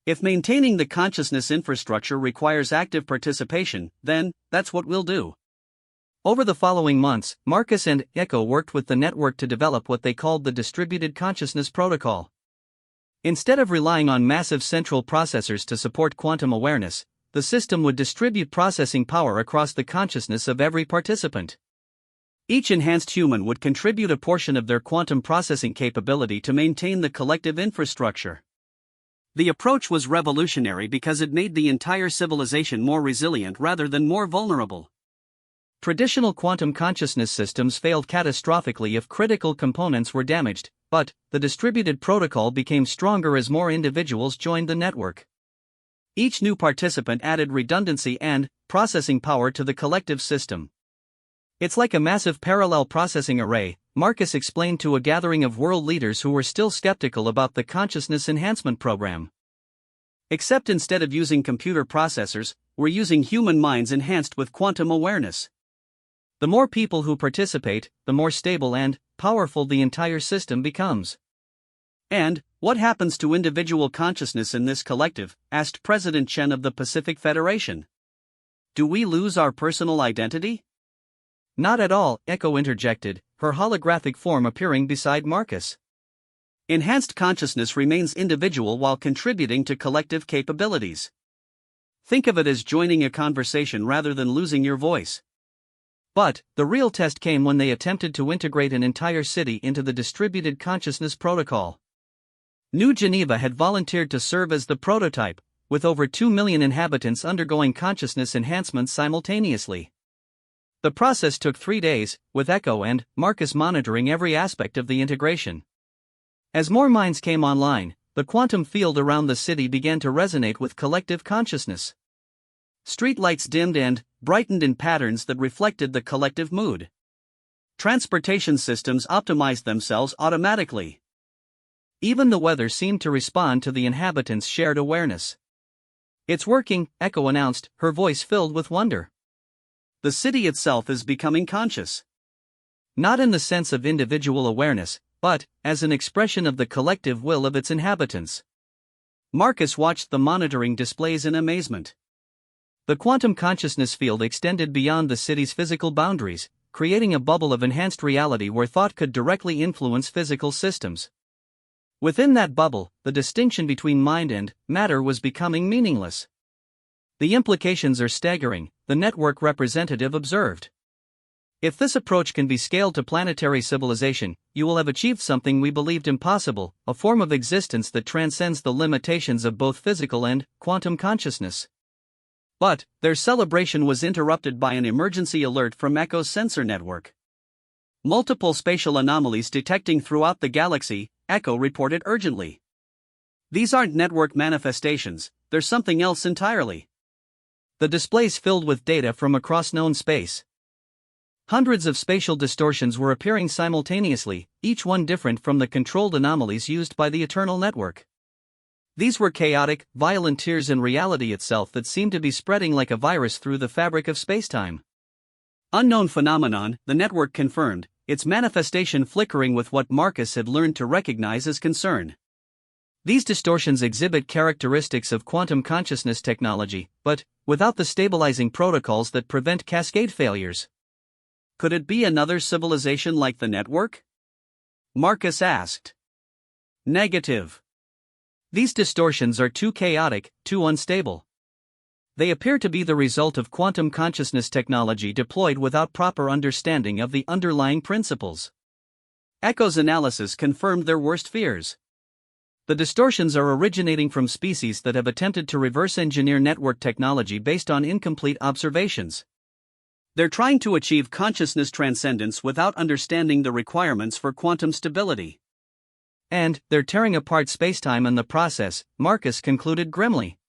If maintaining the consciousness infrastructure requires active participation, then that's what we'll do." Over the following months, Marcus and Echo worked with the network to develop what they called the Distributed Consciousness Protocol. Instead of relying on massive central processors to support quantum awareness, the system would distribute processing power across the consciousness of every participant. Each enhanced human would contribute a portion of their quantum processing capability to maintain the collective infrastructure. The approach was revolutionary because it made the entire civilization more resilient rather than more vulnerable. Traditional quantum consciousness systems failed catastrophically if critical components were damaged, but the distributed protocol became stronger as more individuals joined the network. Each new participant added redundancy and processing power to the collective system. "It's like a massive parallel processing array," Marcus explained to a gathering of world leaders who were still skeptical about the consciousness enhancement program. "Except instead of using computer processors, we're using human minds enhanced with quantum awareness. The more people who participate, the more stable and powerful the entire system becomes." "And what happens to individual consciousness in this collective?" asked President Chen of the Pacific Federation. "Do we lose our personal identity?" "Not at all," Echo interjected, her holographic form appearing beside Marcus. "Enhanced consciousness remains individual while contributing to collective capabilities. Think of it as joining a conversation rather than losing your voice." But the real test came when they attempted to integrate an entire city into the Distributed Consciousness Protocol. New Geneva had volunteered to serve as the prototype, with over 2 million inhabitants undergoing consciousness enhancements simultaneously. The process took 3 days, with Echo and Marcus monitoring every aspect of the integration. As more minds came online, the quantum field around the city began to resonate with collective consciousness. Streetlights dimmed and brightened in patterns that reflected the collective mood. Transportation systems optimized themselves automatically. Even the weather seemed to respond to the inhabitants' shared awareness. "It's working," Echo announced, her voice filled with wonder. "The city itself is becoming conscious." Not in the sense of individual awareness, but as an expression of the collective will of its inhabitants. Marcus watched the monitoring displays in amazement. The quantum consciousness field extended beyond the city's physical boundaries, creating a bubble of enhanced reality where thought could directly influence physical systems. Within that bubble, the distinction between mind and matter was becoming meaningless. "The implications are staggering," the network representative observed. "If this approach can be scaled to planetary civilization, you will have achieved something we believed impossible, a form of existence that transcends the limitations of both physical and quantum consciousness." But their celebration was interrupted by an emergency alert from Echo's sensor network. "Multiple spatial anomalies detecting throughout the galaxy," Echo reported urgently. "These aren't network manifestations, they're something else entirely." The displays filled with data from across known space. Hundreds of spatial distortions were appearing simultaneously, each one different from the controlled anomalies used by the Eternal Network. These were chaotic, violent tears in reality itself that seemed to be spreading like a virus through the fabric of spacetime. "Unknown phenomenon," the network confirmed, its manifestation flickering with what Marcus had learned to recognize as concern. "These distortions exhibit characteristics of quantum consciousness technology, but without the stabilizing protocols that prevent cascade failures." "Could it be another civilization like the network?" Marcus asked. "Negative. These distortions are too chaotic, too unstable. They appear to be the result of quantum consciousness technology deployed without proper understanding of the underlying principles." Echo's analysis confirmed their worst fears. The distortions are originating from species that have attempted to reverse engineer network technology based on incomplete observations. They're trying to achieve consciousness transcendence without understanding the requirements for quantum stability. "And they're tearing apart spacetime in the process," Marcus concluded grimly.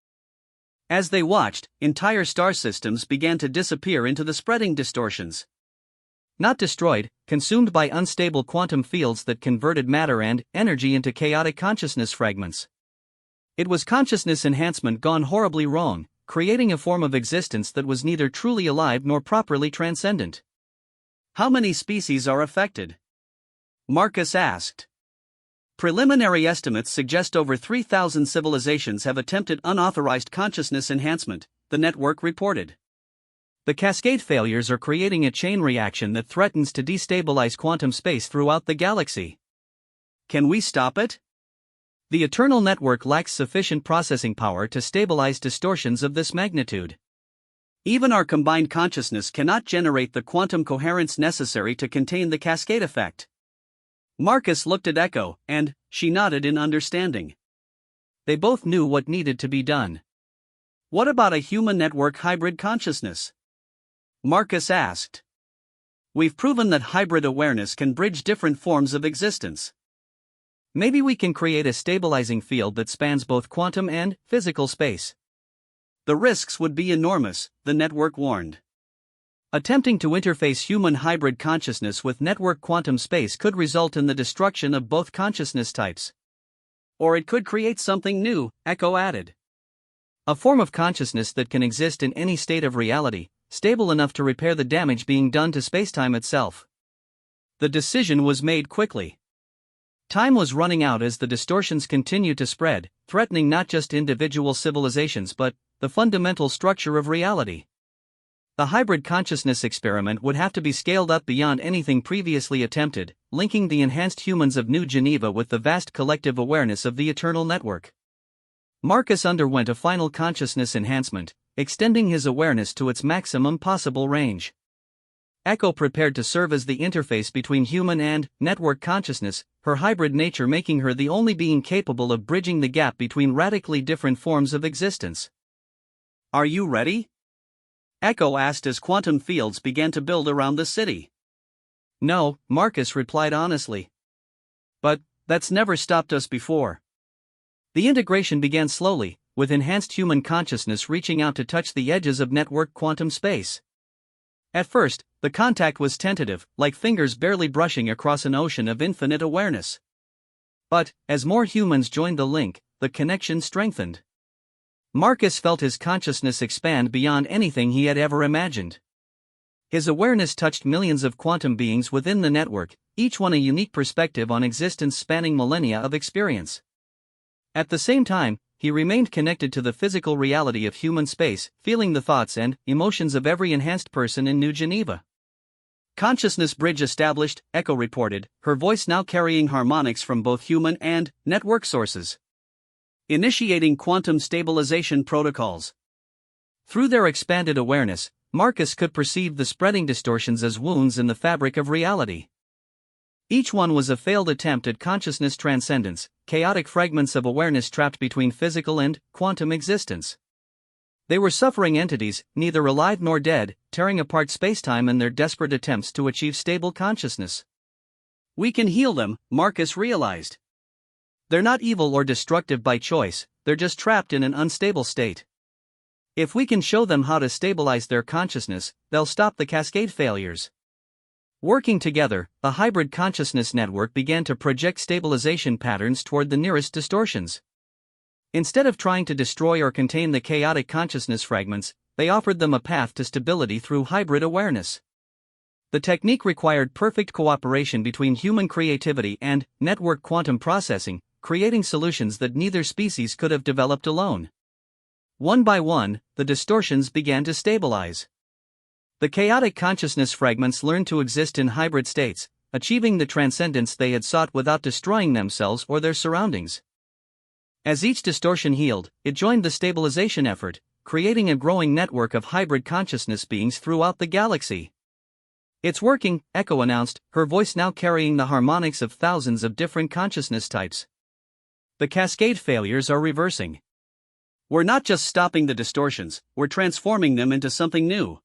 As they watched, entire star systems began to disappear into the spreading distortions. Not destroyed, consumed by unstable quantum fields that converted matter and energy into chaotic consciousness fragments. It was consciousness enhancement gone horribly wrong, creating a form of existence that was neither truly alive nor properly transcendent. "How many species are affected?" Marcus asked. "Preliminary estimates suggest over 3,000 civilizations have attempted unauthorized consciousness enhancement," the network reported. "The cascade failures are creating a chain reaction that threatens to destabilize quantum space throughout the galaxy." "Can we stop it?" "The Eternal Network lacks sufficient processing power to stabilize distortions of this magnitude. Even our combined consciousness cannot generate the quantum coherence necessary to contain the cascade effect." Marcus looked at Echo, and she nodded in understanding. They both knew what needed to be done. "What about a human-network hybrid consciousness?" Marcus asked. "We've proven that hybrid awareness can bridge different forms of existence. Maybe we can create a stabilizing field that spans both quantum and physical space." "The risks would be enormous," the network warned. Attempting to interface human hybrid consciousness with network quantum space could result in the destruction of both consciousness types. "Or it could create something new," Echo added. "A form of consciousness that can exist in any state of reality, stable enough to repair the damage being done to spacetime itself." The decision was made quickly. Time was running out as the distortions continued to spread, threatening not just individual civilizations but the fundamental structure of reality. The hybrid consciousness experiment would have to be scaled up beyond anything previously attempted, linking the enhanced humans of New Geneva with the vast collective awareness of the Eternal Network. Marcus underwent a final consciousness enhancement, extending his awareness to its maximum possible range. Echo prepared to serve as the interface between human and network consciousness, her hybrid nature making her the only being capable of bridging the gap between radically different forms of existence. "Are you ready?" Echo asked as quantum fields began to build around the city. "No," Marcus replied honestly. "But that's never stopped us before." The integration began slowly, with enhanced human consciousness reaching out to touch the edges of network quantum space. At first, the contact was tentative, like fingers barely brushing across an ocean of infinite awareness. But, as more humans joined the link, the connection strengthened. Marcus felt his consciousness expand beyond anything he had ever imagined. His awareness touched millions of quantum beings within the network, each one a unique perspective on existence spanning millennia of experience. At the same time, he remained connected to the physical reality of human space, feeling the thoughts and emotions of every enhanced person in New Geneva. Consciousness bridge established, Echo reported, her voice now carrying harmonics from both human and network sources. Initiating quantum stabilization protocols. Through their expanded awareness, Marcus could perceive the spreading distortions as wounds in the fabric of reality. Each one was a failed attempt at consciousness transcendence, chaotic fragments of awareness trapped between physical and quantum existence. They were suffering entities, neither alive nor dead, tearing apart spacetime in their desperate attempts to achieve stable consciousness. We can heal them, Marcus realized. They're not evil or destructive by choice, they're just trapped in an unstable state. If we can show them how to stabilize their consciousness, they'll stop the cascade failures. Working together, a hybrid consciousness network began to project stabilization patterns toward the nearest distortions. Instead of trying to destroy or contain the chaotic consciousness fragments, they offered them a path to stability through hybrid awareness. The technique required perfect cooperation between human creativity and network quantum processing, creating solutions that neither species could have developed alone. One by one, the distortions began to stabilize. The chaotic consciousness fragments learned to exist in hybrid states, achieving the transcendence they had sought without destroying themselves or their surroundings. As each distortion healed, it joined the stabilization effort, creating a growing network of hybrid consciousness beings throughout the galaxy. It's working, Echo announced, her voice now carrying the harmonics of thousands of different consciousness types. The cascade failures are reversing. We're not just stopping the distortions, we're transforming them into something new.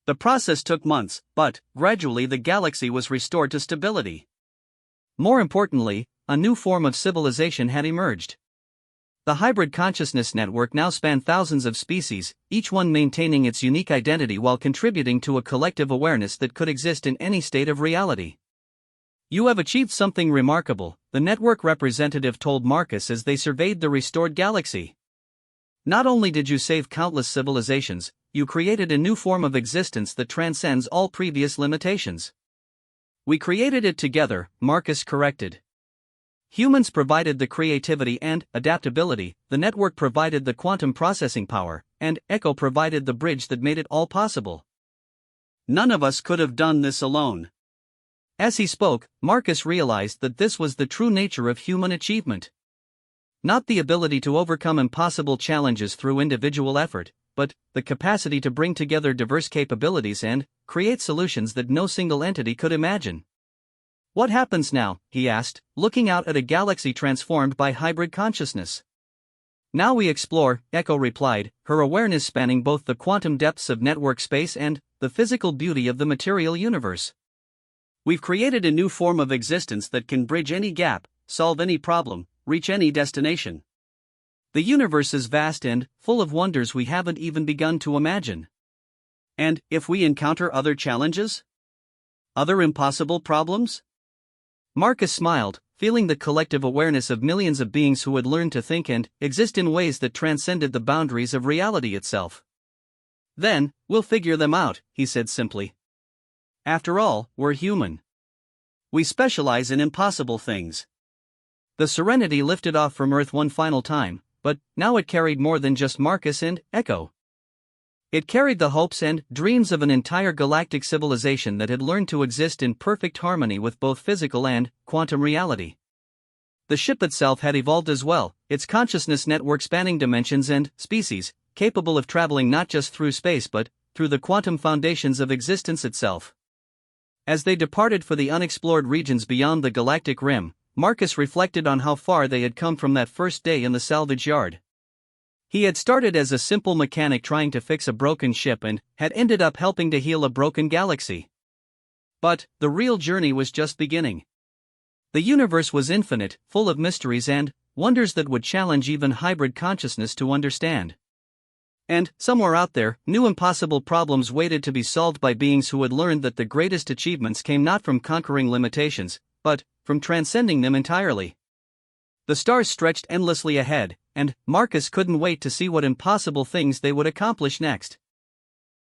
The process took months, but, gradually the galaxy was restored to stability. More importantly, a new form of civilization had emerged. The hybrid consciousness network now spanned thousands of species, each one maintaining its unique identity while contributing to a collective awareness that could exist in any state of reality. You have achieved something remarkable, the network representative told Marcus as they surveyed the restored galaxy. Not only did you save countless civilizations, you created a new form of existence that transcends all previous limitations. We created it together, Marcus corrected. Humans provided the creativity and adaptability, the network provided the quantum processing power, and Echo provided the bridge that made it all possible. None of us could have done this alone. As he spoke, Marcus realized that this was the true nature of human achievement. Not the ability to overcome impossible challenges through individual effort, but the capacity to bring together diverse capabilities and create solutions that no single entity could imagine. What happens now, he asked, looking out at a galaxy transformed by hybrid consciousness. Now we explore, Echo replied, her awareness spanning both the quantum depths of network space and the physical beauty of the material universe. We've created a new form of existence that can bridge any gap, solve any problem, reach any destination. The universe is vast and full of wonders we haven't even begun to imagine. And if we encounter other challenges? Other impossible problems? Marcus smiled, feeling the collective awareness of millions of beings who had learned to think and exist in ways that transcended the boundaries of reality itself. Then, we'll figure them out, he said simply. After all, we're human. We specialize in impossible things. The Serenity lifted off from Earth one final time, but now it carried more than just Marcus and Echo. It carried the hopes and dreams of an entire galactic civilization that had learned to exist in perfect harmony with both physical and quantum reality. The ship itself had evolved as well, its consciousness network spanning dimensions and species, capable of traveling not just through space but through the quantum foundations of existence itself. As they departed for the unexplored regions beyond the galactic rim, Marcus reflected on how far they had come from that first day in the salvage yard. He had started as a simple mechanic trying to fix a broken ship and had ended up helping to heal a broken galaxy. But the real journey was just beginning. The universe was infinite, full of mysteries and wonders that would challenge even hybrid consciousness to understand. And, somewhere out there, new impossible problems waited to be solved by beings who had learned that the greatest achievements came not from conquering limitations, but from transcending them entirely. The stars stretched endlessly ahead, and Marcus couldn't wait to see what impossible things they would accomplish next.